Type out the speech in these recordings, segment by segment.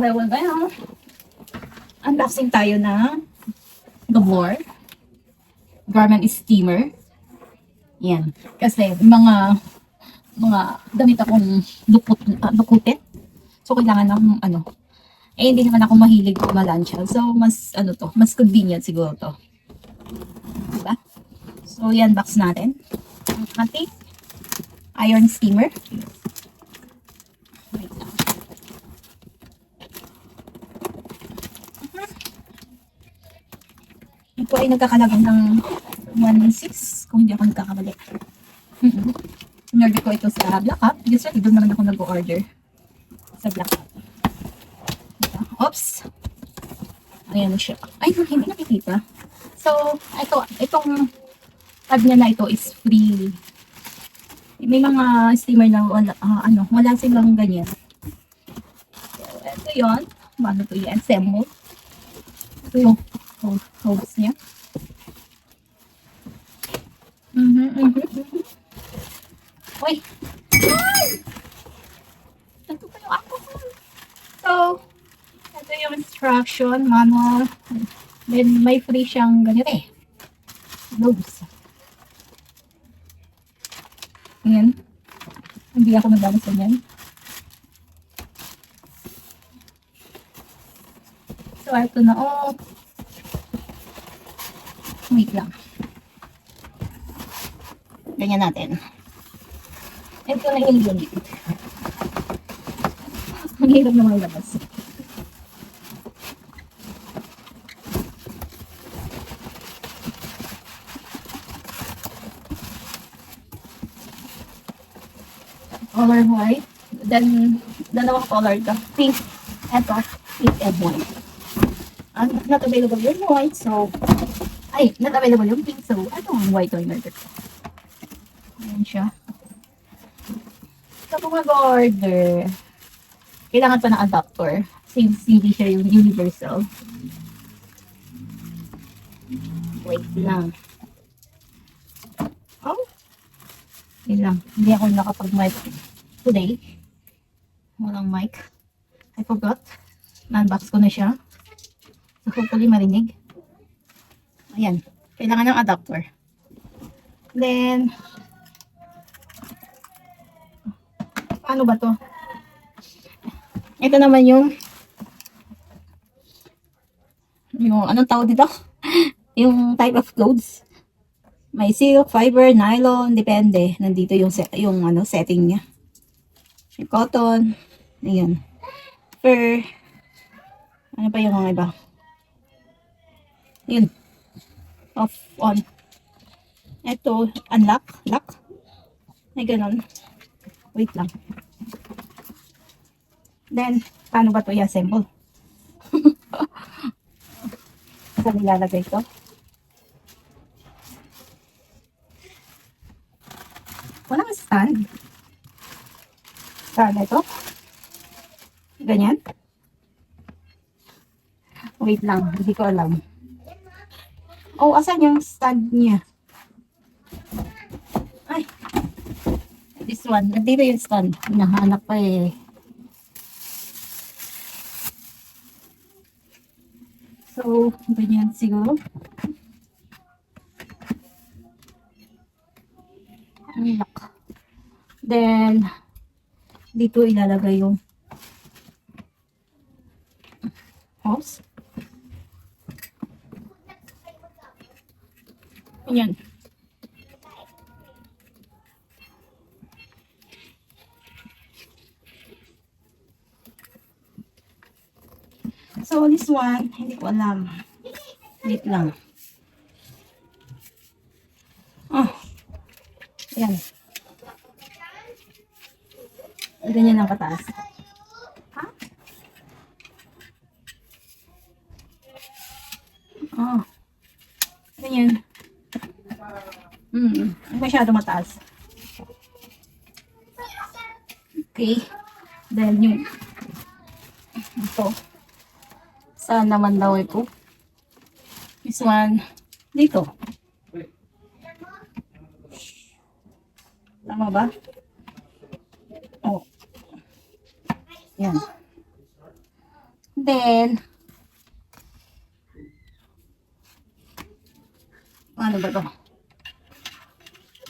Well, unboxing tayo ng Gabor Garment Steamer. Yan. Kasi mga damit akong dukutin. So, kailangan ng hindi naman ako mahilig malansya. So, mas convenient siguro to. Diba? So, yan, box natin. Ang ating iron steamer. Wait lang. Ito ay nagkakalagang ng 1.6 kung hindi ako nagkakamali. Inorder ko ito sa Black Hub. Usually, doon naman ako nag-order sa Black Hub. Oops! Ayan siya. Ay, hindi nakikita. So, itong tag niya na ito is free. May mga steamer na wala silang ganyan. So, ito yun. Paano ito i-assemble? Ito yung hose niya. Uy! Ito pa yung alcohol. So, ito yung instruction, manual. Then, may free siyang ganito gloves. Ayan. Hindi ako nagdamas sa yan. So, ito na. Wait lang. Ganyan natin. Ito na yung unit. Ang hirap na malabas. Color white. Then, dalawang color ka. Pink. Ito. Pink and white. Not available yung white. So, not available yung pink. So, ang white yung order ko. Ayan siya. So, kung mag-order, kailangan pa ng adapter. Since hindi siya yung universal. Wait lang. Wait lang. Hindi ako nakapag-mic today. Walang mic. I forgot. Na-unbox ko na siya. So, hopefully marinig. Ayan. Kailangan ng adapter. Then, paano ba to? Ito naman yung anong tawag dito? Yung type of clothes. May silk, fiber, nylon, depende. Nandito yung setting niya. May cotton. Ayan. Fur. Ano pa yung mga iba? Yun. Off, on. Ito, unlock, lock. Ay, ganun. Wait lang. Then, paano ba ito i-assemble? Saan nilalagay ito? Walang stand. Saan ito? Ganyan? Wait lang, hindi ko alam. Asan yung stand niya? Ay! This one. Nandito yung stand. Nahanap pa eh. So, ganyan siguro. Lock. Then, dito ilalagay yung hose. Ayan. So, this one, hindi ko alam. Wait lang. Ayan. Ganyan ang kataas. Ganyan. Masyado mataas. Okay. Then yung ito. Saan naman daw ito? This one. Dito. Tama ba? Yan. Then, ano ba to?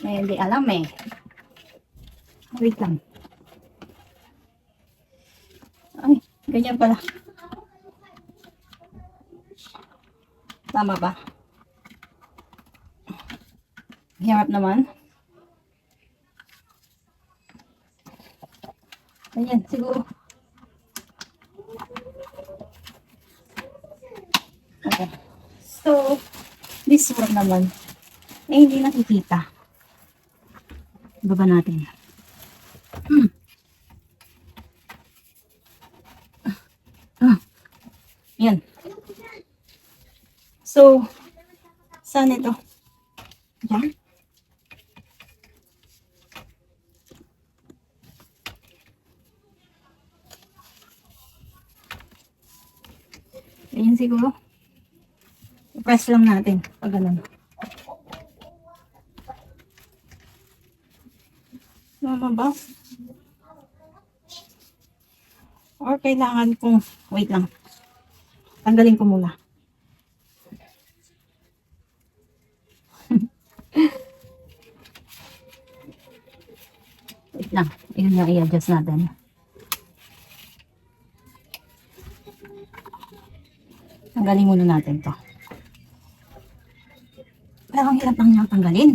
Hindi alam eh. Wait lang. Ay, ganyan pala. Tama ba? Hirap naman. Ganyan, siguro. Okay. So, this one naman, hindi nakikita. Baba natin. Yan. So, saan ito? Yan. Ayan siguro. I-press lang natin pag ganun. Tama ba? Or kailangan kong, wait lang. Tanggalin ko muna. Wait lang. Yun yung i-adjust natin. Tanggalin muna natin to. Pero ang hirap lang niyang tanggalin.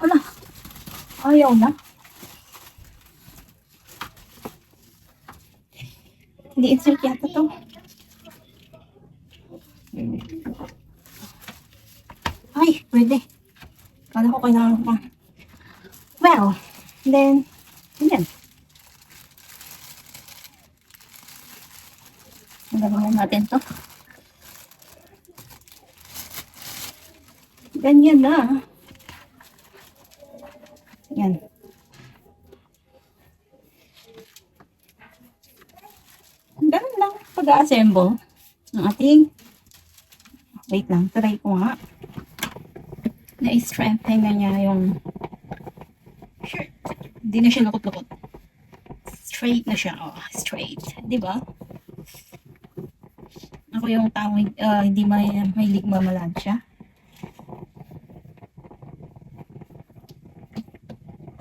Wala. Ayaw na. Hindi insert yata to. Ay, pwede. Kala ko kailangan pa. Well, then, yan. Nagawin natin to. Ganyan na. Yan. Ganun lang pag-assemble ng ating, wait lang, try ko nga. Na-strengthen na niya yung shirt. Hindi na siya lukot-lukot. Straight na siya. Oh, straight. Diba? Ako yung tao hindi mahilig mamalansya.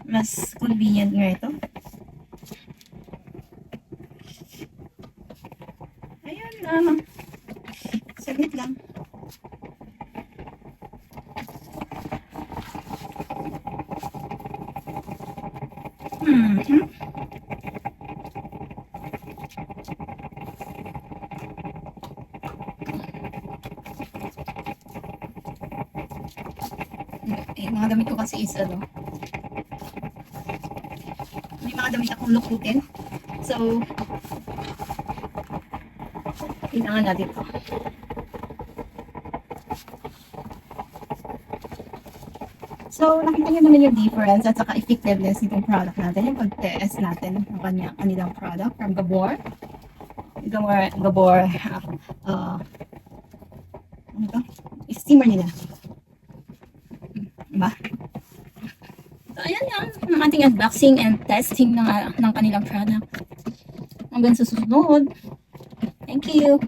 Mas convenient nga ito. Ayun na. Saglit lang. Mga damit ko kasi is ano, may mga damit akong lukutin. So, kailangan natin ito. So, nakita nyo naman yung difference at saka effectiveness nitong product natin, yung pag-test natin ng kanilang product from Gabor. Gabor, ano to? Steamer nila. Diba? So, ayan lang ang ating unboxing and testing ng kanilang product. Hanggang sa susunod. Thank you!